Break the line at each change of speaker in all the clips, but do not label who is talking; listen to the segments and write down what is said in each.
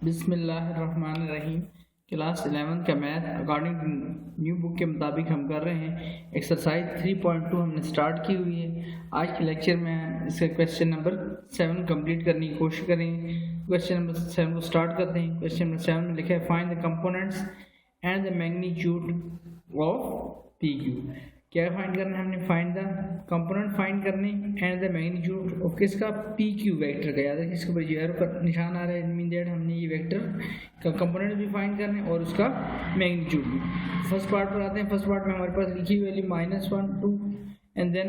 बिस्मिल्लाहिर्रहमानिर्रहीम। क्लास 11 का math according to new book के मुताबिक हम कर रहे हैं। एक्सरसाइज 3.2 हमने स्टार्ट की हुई है। आज के लेक्चर में इसका क्वेश्चन नंबर 7 कंप्लीट करने की कोशिश करेंगे। क्वेश्चन नंबर 7 को स्टार्ट करते हैं। क्वेश्चन नंबर 7 में लिखा है find the components and the magnitude of P Q. क्या फाइंड करना है हमने? फाइंड द कंपोनेंट फाइंड करने एंड द मैग्नीट्यूड ऑफ किसका? पी क्यू वेक्टर का। याद है इसके ऊपर एरो का निशान आ रहा है, मीन दैट हमने ये वेक्टर का कंपोनेंट भी फाइंड करना है और उसका मैग्नीट्यूड भी। फर्स्ट पार्ट पर आते हैं। फर्स्ट पार्ट में हमारे पास लिखी हुई value -1 2 and then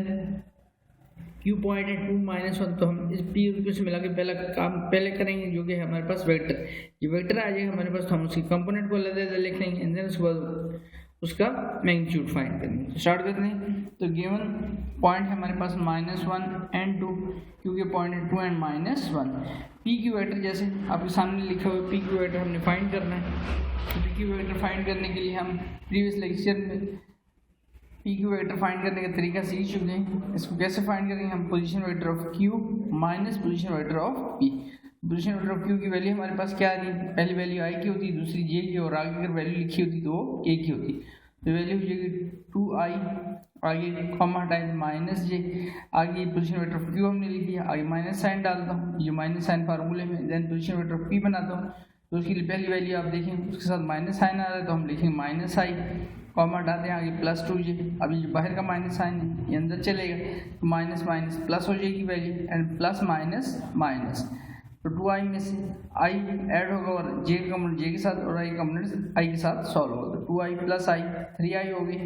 Q point है 2 -1। तो हम इस पी और क्यू से मिला के पहला काम पहले करेंगे, जो कि है हमारे पास वेक्टर। ये वेक्टर आ जाएगा हमारे पास, तो हम उसकी कंपोनेंट को अलग लिख लेंगे एंड देन उसके बाद उसका मैग्नीट्यूड फाइंड करेंगे। स्टार्ट करते हैं। तो गिवन पॉइंट है हमारे पास -1 एंड 2, क्योंकि पॉइंट है 2 एंड -1। पी क्यू वेक्टर जैसे आपके सामने लिखा हुआ पी क्यू वेक्टर हमने फाइंड करना है। तो पी क्यू वेक्टर फाइंड करने के लिए हम प्रीवियस लेक्चर में पी क्यू वेक्टर फाइंड करने का तरीका सीख चुके हैं। इसको कैसे फाइंड करेंगे? हम position vector of Q minus position vector of P. Position vector of Q की वैल्यू हमारे पास क्या आ रही है? पहली वैल्यू आई की होती है, दूसरी जे की, और आगे अगर वैल्यू लिखी होती तो वो ए की होती। तो वैल्यू हो जाएगी 2i, आगे कॉमा टाइप -j, आगे पोजीशन वेक्टर ऑफ क्यू हमने लिख दिया, आगे माइनस साइन डालता हूँ, ये माइनस साइन फार्मूले में, then position vector of P बनाता हूँ। तो उसकी पहली वैल्यू आप देखें उसके साथ माइनस साइन आ रहा है, तो हम लिखेंगे -i, कॉमा डालते हैं, आगे +2j। अब ये बाहर का माइनस साइन है, ये अंदर चलेगा, तो माइनस माइनस प्लस हो जाएगी value, and plus minus minus. तो 2i में से i ऐड होगा और j का कंपोनेंट j के साथ और i का कंपोनेंट i के साथ सॉल्व होगा। तो 2i + i 3i हो गई,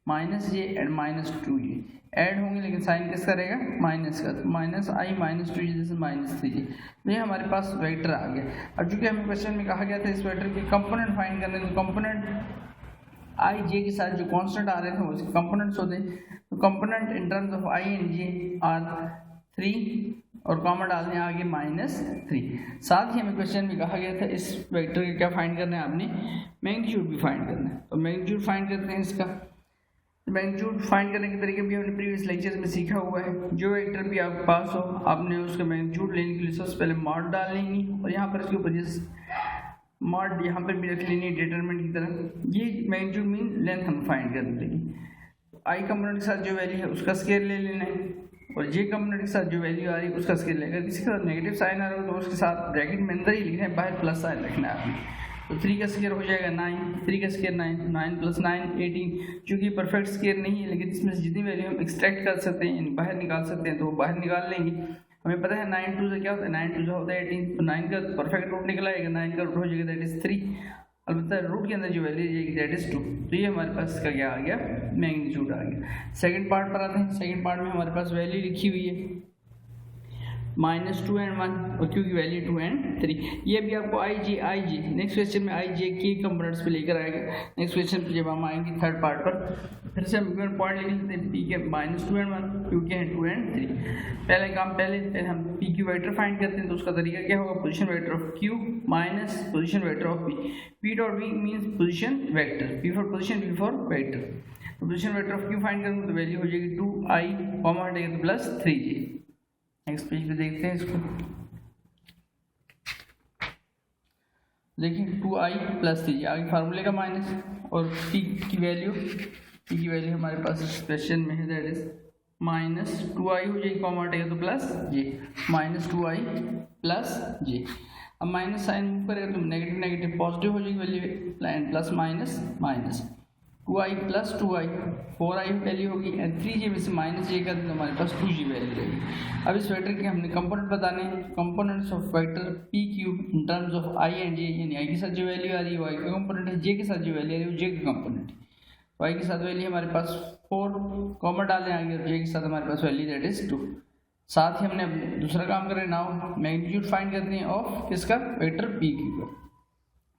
-j एंड -2j ऐड होंगे, लेकिन साइन किसका रहेगा? माइनस का। तो -i -2j जैसे -3j। तो ये हमारे पास वेक्टर आ गया। अब चूंकि हमें क्वेश्चन में कहा गया था इस वेक्टर के कंपोनेंट फाइंड करने, तो कंपोनेंट i j के साथ जो कांस्टेंट आ रहे थे उसके कंपोनेंट्स होते हैं। तो component in terms of i and j are 3 और कॉमा डालने आगे -3। साथ ही हमें क्वेश्चन में कहा गया था इस वेक्टर का क्या फाइंड करना है? आपने मैग्नीट्यूड भी फाइंड करना है। तो मैग्नीट्यूड फाइंड करते हैं इसका। मैग्नीट्यूड फाइंड करने के तरीके भी हमने प्रीवियस लेक्चर में सीखा हुआ है। जो वेक्टर भी आपके पास हो, आपने उसका मैग्नीट्यूड लेने के लिए सबसे पहले मॉड डाल लेंगे, और यहाँ पर इसके ऊपर जिस मॉड यहाँ पर भी रख लेनी डिटरमिनेंट की तरह। ये मैग्नीट्यूड मीन लेंथ हम फाइंड करने लगे। आई कंपोनेंट के साथ जो वैल्यू है उसका स्केयर ले लेना है, और जे कंपोनेंट के साथ जो वैल्यू आ रही है उसका स्केयर लेगा। किसी के साथ नेगेटिव साइन आ रहा हो तो उसके साथ ब्रैकेट में अंदर ही लिखना है, बाहर प्लस साइन रखना है आपने। तो 3 का स्केयर हो जाएगा 9, 3 का स्केयर 9, 9 + 9 18। चूँकि परफेक्ट स्केयर नहीं है, लेकिन इसमें से जितनी वैल्यू हम एक्सट्रैक्ट कर सकते हैं, बाहर निकाल सकते हैं, तो वो बाहर निकाल लेंगे। हमें पता है 9 2 से क्या होता है? 9 2 से होता है 18। तो 9 का परफेक्ट रूट निकल आएगा, 9 का रूट हो जाएगा दैट इज 3। अलबत्ता रूट के अंदर जो वैल्यू जाएगी दैट इज 2। तो ये हमारे पास इसका क्या आ गया? मैग्नीट्यूड आ गया। सेकंड पार्ट पर आते हैं। सेकंड पार्ट में हमारे पास वैल्यू लिखी हुई है -2 एंड 1, और क्योंकि वैल्यू 2 एंड 3। ये भी आपको i j नेक्स्ट क्वेश्चन में i j के कंपोनेंट्स पे लेकर आएगा। नेक्स्ट क्वेश्चन पे जब हम आएंगे थर्ड पार्ट पर, फिर से हम गिवन पॉइंट लिख लेते हैं। p के -2 एंड 1, q के हैं 2 एंड 3। पहले काम पहले हम p q वेक्टर फाइंड करते हैं। तो उसका तरीका क्या होगा? Position vector of q minus position vector of p। p dot v means position vector, p for position, v for vector. तो position vector of q find करूंगा तो वैल्यू हो जाएगी 2i, कॉमा हटेगा तो +3j। नेक्स्ट पेज पे देखते हैं इसको। देखिए 2i + 3j, आगे फार्मूले का माइनस, और p की वैल्यू हमारे पास इस क्वेश्चन में है दैट इज -2i हो जाएगी, कॉमा हटेगा तो +j, -2i + j। अब माइनस साइन मूव करेगा तो नेगेटिव नेगेटिव पॉजिटिव हो जाएगी value, plus minus minus. 2i + 2i 4i value होगी, एंड 3j में से -j कर दें तो हमारे पास 2j वैल्यू रहेगी। अब इस वेक्टर के हमने कंपोनेंट बताने हैं। Components of vector P Q in terms of i and j, यानी i के साथ जो वैल्यू आ रही है वो i का कंपोनेंट है, j के साथ जो वैल्यू आ रही है वो j का कंपोनेंट है। तो i के साथ वैल्यू हमारे पास 4, कॉमा डालें आगे, और j के साथ हमारे पास वैल्यू दैट इज 2। साथ ही हमने दूसरा काम करें, नाउ मैग्नीट्यूड फाइंड करते हैं ऑफ किसका? वेक्टर पी क्यू का।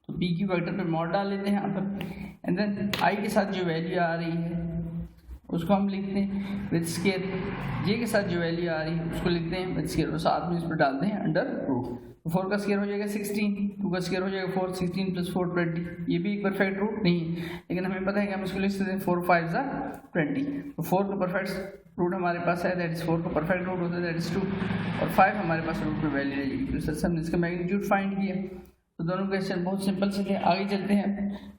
तो पी क्यू वेक्टर पे मॉड डाल लेते हैं यहाँ पर, एंड देन i के साथ जो वैल्यू आ रही है उसको हम लिखते हैं विद स्केयर, j के साथ जो वैल्यू आ रही है उसको लिखते हैं विद स्केयर, और साथ में इस पर डालते हैं अंडर रूट। तो 4 का स्केयर हो जाएगा 16, 2 का स्केयर हो जाएगा 4, 16 + 4 20। ये भी एक परफेक्ट रूट नहीं है, लेकिन हमें पता है कि हम इसको लिख सकते हैं 4 5 20। तो 4 का परफेक्ट रूट हमारे पास है दैट इज 4 का परफेक्ट रूट होता है दैट इज 2, और 5 हमारे पास रूट पे वैल्यू रहेगी। तो इससे हमने इसका मैग्नीट्यूड फाइंड किया। तो दोनों क्वेश्चन बहुत सिंपल से थे। आगे चलते हैं,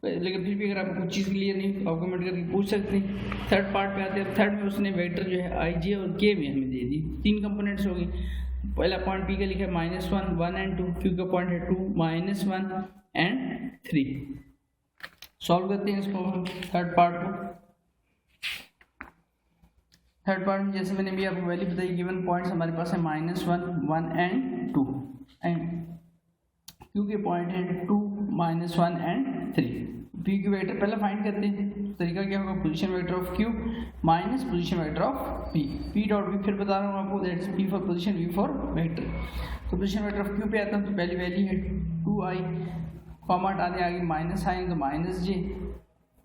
लेकिन फिर भी अगर आपको कुछ चीज़ क्लियर नहीं तो आप कमेंट करके पूछ सकते हैं। थर्ड पार्ट पे आते हैं। थर्ड में उसने वेक्टर जो है आई जे और के में हमें दे दी, 3 कंपोनेंट्स हो गए। पहला पॉइंट पी का लिखा है -1, 1 एंड 2, क्यू का पॉइंट है 2, -1 एंड 3। सॉल्व करते हैं इसको हम थर्ड पार्ट को। थर्ड पार्ट में जैसे मैंने भी आपको वैल्यू बताई, गिवन पॉइंट्स हमारे पास है -1, 1 एंड 2 एंड क्यू के पॉइंट है 2, -1 एंड 3। पी क्यू वेक्टर पहले फाइंड करते हैं। तरीका क्या होगा, position vector of Q minus position vector of P, P dot V फिर बता रहा हूँ आपको, that is P for position, V for vector. तो पोजीशन वेक्टर ऑफ क्यू पे आता हूँ तो पहली वैल्यू है 2i, कॉमा हटा दें आगे माइनस साइन तो -j,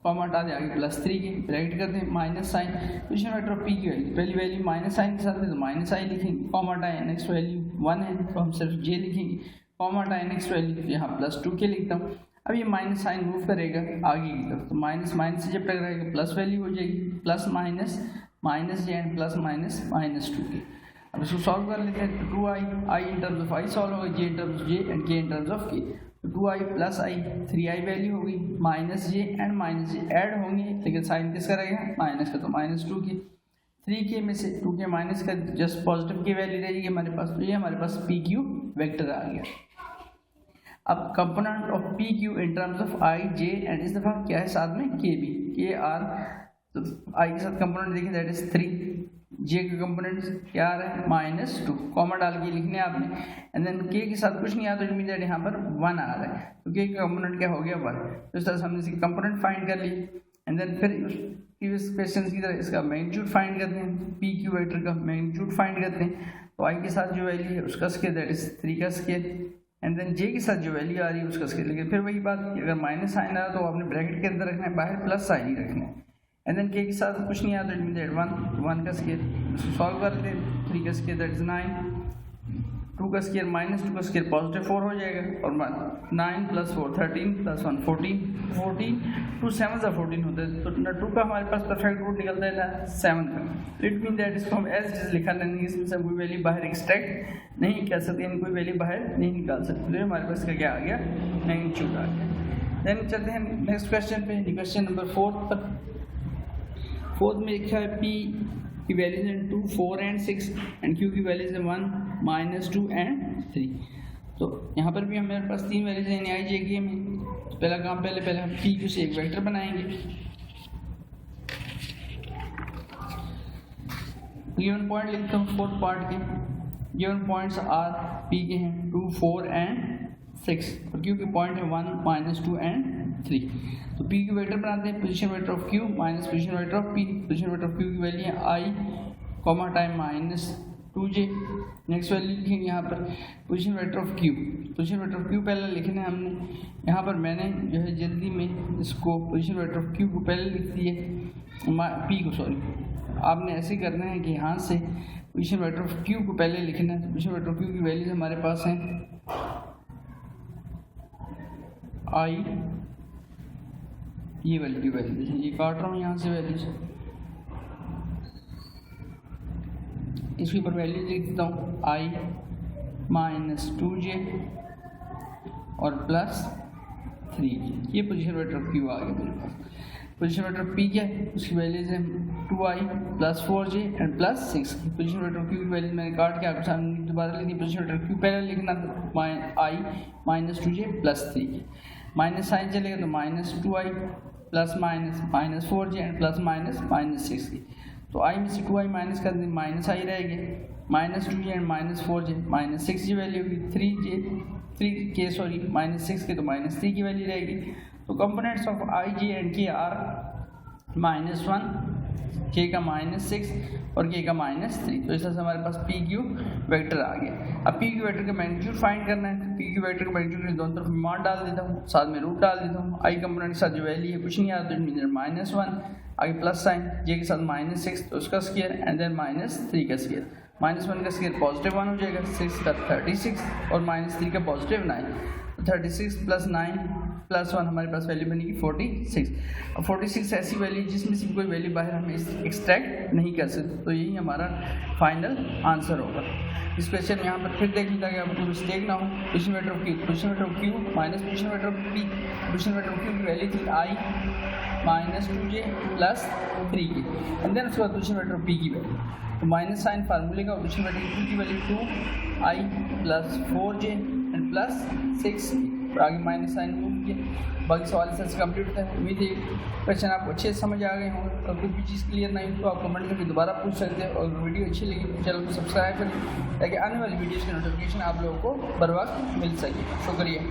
कॉमा हटा दें आगे +3 के, ब्रैकेट करते हैं minus sign. Position vector of P की वैल्यू, पहली वैल्यू माइनस साइन के साथ है तो -i लिखेंगे, कॉमा हटाएं, नेक्स्ट वैल्यू 1 है तो हम सिर्फ j लिखेंगे, कॉमा हटाएं, नेक्स्ट वैल्यू यहाँ +2 के लिखता हूँ। अब ये माइनस साइन मूव करेगा आगे की तरफ, तो माइनस माइनस से जब टकराएगा प्लस वैल्यू हो जाएगी, plus minus minus J and plus minus -2 के। अब इसको सॉल्व कर लेते हैं। तो 2i, i in terms of i solve होगा, j in terms of j and k in terms of k। तो 2i plus i 3i value होगी, -j एंड -j ऐड होंगे, लेकिन साइन किसका रहेगा, माइनस का, तो -2 के। 3k में से 2k माइनस का जस्ट पॉजिटिव की वैल्यू रहेगी हमारे पास, तो ये हमारे पास पी क्यू वेक्टर आ गया। अब component of P Q in terms of I J and इस दफा क्या है साथ में के बी, के आर। तो आई के साथ कंपोनेंट देखें दैट इज 3, जे का कंपोनेंट क्या आ रहा है -2, कॉमा डाल के लिखने आपने, एंड देन के के साथ कुछ नहीं आता, तो मीन यहाँ पर 1 आ रहा है, तो के का कंपोनेंट क्या हो गया 1। तो इस तरह से हमने इसके कंपोनेंट फाइंड कर लिए, एंड देन फिर प्रीवियस क्वेश्चन की तरह इसका मैग्नीट्यूड फाइंड करते हैं, पी क्यू वेक्टर का मैग्नीट्यूड फाइंड करते हैं। तो आई के साथ जो वैल्यू है उसका स्केयर दैट इज 3 का स्केयर, एंड देन जे के साथ जो वैल्यू आ रही है उसका स्केयर। लेकिन फिर वही बात, अगर माइनस साइन आ रहा तो आपने ब्रैकेट के अंदर रखना है, बाहर प्लस साइन ही रखना है। एंड देन के साथ कुछ नहीं आता, दैट 1 का स्केयर, उसको सॉल्व कर लेते हैं। 3 का स्केयर दैट इज 9, 2 का स्केयर -2 का स्केयर पॉजिटिव 4 हो जाएगा, और 9 + 4 13 + 1 14, 2 7 सा 14 होता है, तो 2 का हमारे पास परफेक्ट रूट निकलता है 7 का। इट मीन दैट इसको हम एज इज लिखा लेंगे, इसमें से कोई वैल्यू बाहर एक्सट्रैक्ट नहीं कर सकते, यानी कोई वैल्यू बाहर नहीं निकाल सकते, तो हमारे पास का क्या आ गया, मैग्नीट्यूड आ गया। देन चलते हैं नेक्स्ट क्वेश्चन पे, क्वेश्चन नंबर 4 पर। 4 में लिखा है पी की वैल्यूज हैं 2, 4 एंड 6 एंड क्यू की वैल्यूज हैं 1, -2 एंड 3। तो यहाँ पर भी हमारे पास 3 वैल्यूज हैं आई जे के में। तो पहला काम, पहले हम पी क्यू से एक वेक्टर बनाएंगे। गिवन पॉइंट लिखता हूँ 4th पार्ट के। गिवन पॉइंट्स आर पी के हैं 2, 4 एंड 6 और क्यू के पॉइंट है 1, -2 एंड 3। तो पी क्यू वेक्टर बनाते हैं, position vector of Q minus position vector of P. Position vector of Q की वैल्यू है i, comma time -2j। Next value लिखेंगे यहाँ पर position vector of Q. Position vector of Q पहले लिखना है हमने, यहाँ पर मैंने जो है जल्दी में इसको पोजीशन वेक्टर ऑफ क्यू को पहले लिख दिए, पी को सॉरी। आपने ऐसे करना है कि यहाँ से पोजीशन वेक्टर ऑफ क्यू को पहले लिखना है। पोजीशन वेक्टर ऑफ क्यू की वैल्यूज हमारे पास हैं आई, ये वाली की वैल्यूज, ये काट रहा हूँ यहाँ से वैल्यूज, इसके ऊपर वैल्यूज लिख देता हूँ आई -2j और +3। ये पोजीशन वेक्टर ऑफ क्यू आ गया मेरे पास। पोजीशन वेक्टर ऑफ पी क्या है, उसकी वैल्यूज है 2i + 4j and +6। Position vector of Q की वैल्यूज मैंने काट के आपके सामने दोबारा लिख दी। पोजीशन वेक्टर ऑफ क्यू पहले लिखना था आई -2j +3, माइनस साइन चलेगा तो -2i ± -4j एंड ±-6 की। तो i में से 2i माइनस कर दें, -i रहेगी, -2j एंड -4j -6 वैल्यू होगी, 3k सॉरी -6 के तो -3 की वैल्यू रहेगी। तो components of i, j and k are -1, k का -6 और k का -3। तो इस तरह से हमारे पास पी क्यू वेक्टर आ गया। अब पी क्यू वेक्टर का मैग्नीट्यूड फाइंड करना है। पी क्यू वेक्टर का मैग्नीट्यूड दोनों तरफ मान डाल देता हूँ, साथ में रूट डाल देता हूँ। आई कंपोनेंट के साथ जो वैल्यू है कुछ नहीं आता, -1, आगे प्लस साइन, जे के साथ -6 तो उसका स्केयर एंड देन -3 का स्केयर। -1 का स्केयर पॉजिटिव 1 हो जाएगा, 6 का 36 और -3 का पॉजिटिव 9। 36 प्लस 9 प्लस 1 हमारे पास वैल्यू बनेगी 46। अब 46 ऐसी वैल्यू जिसमें से कोई वैल्यू बाहर हम एक्सट्रैक्ट नहीं कर सकते, तो यही हमारा फाइनल आंसर होगा। इस क्वेश्चन में यहाँ पर फिर देख लीजिएगा, आपको मिस्टेक ना हो। Position vector of Q, position vector of Q minus position vector of P. Position vector of Q की वैल्यू थी i minus 2j plus 3k, and then उसके बाद पोजीशन वेक्टर ऑफ पी की वैल्यू, तो minus sign फार्मूले का position vector Q की value 2i plus 4j and plus 6k, और आगे माइनस साइन मूव किया। बाकी सवाल इस तरह से कंप्लीट होता है। उम्मीद है क्वेश्चन आपको अच्छे से समझ आ गए होंगे, और कुछ भी चीज़ क्लियर नहीं तो आप कमेंट करके दोबारा पूछ सकते हैं। और वीडियो अच्छी लगी तो चैनल को सब्सक्राइब करें ताकि आने वाली वीडियोज़ की नोटिफिकेशन आप लोगों को बर वक्त मिल सके। शुक्रिया।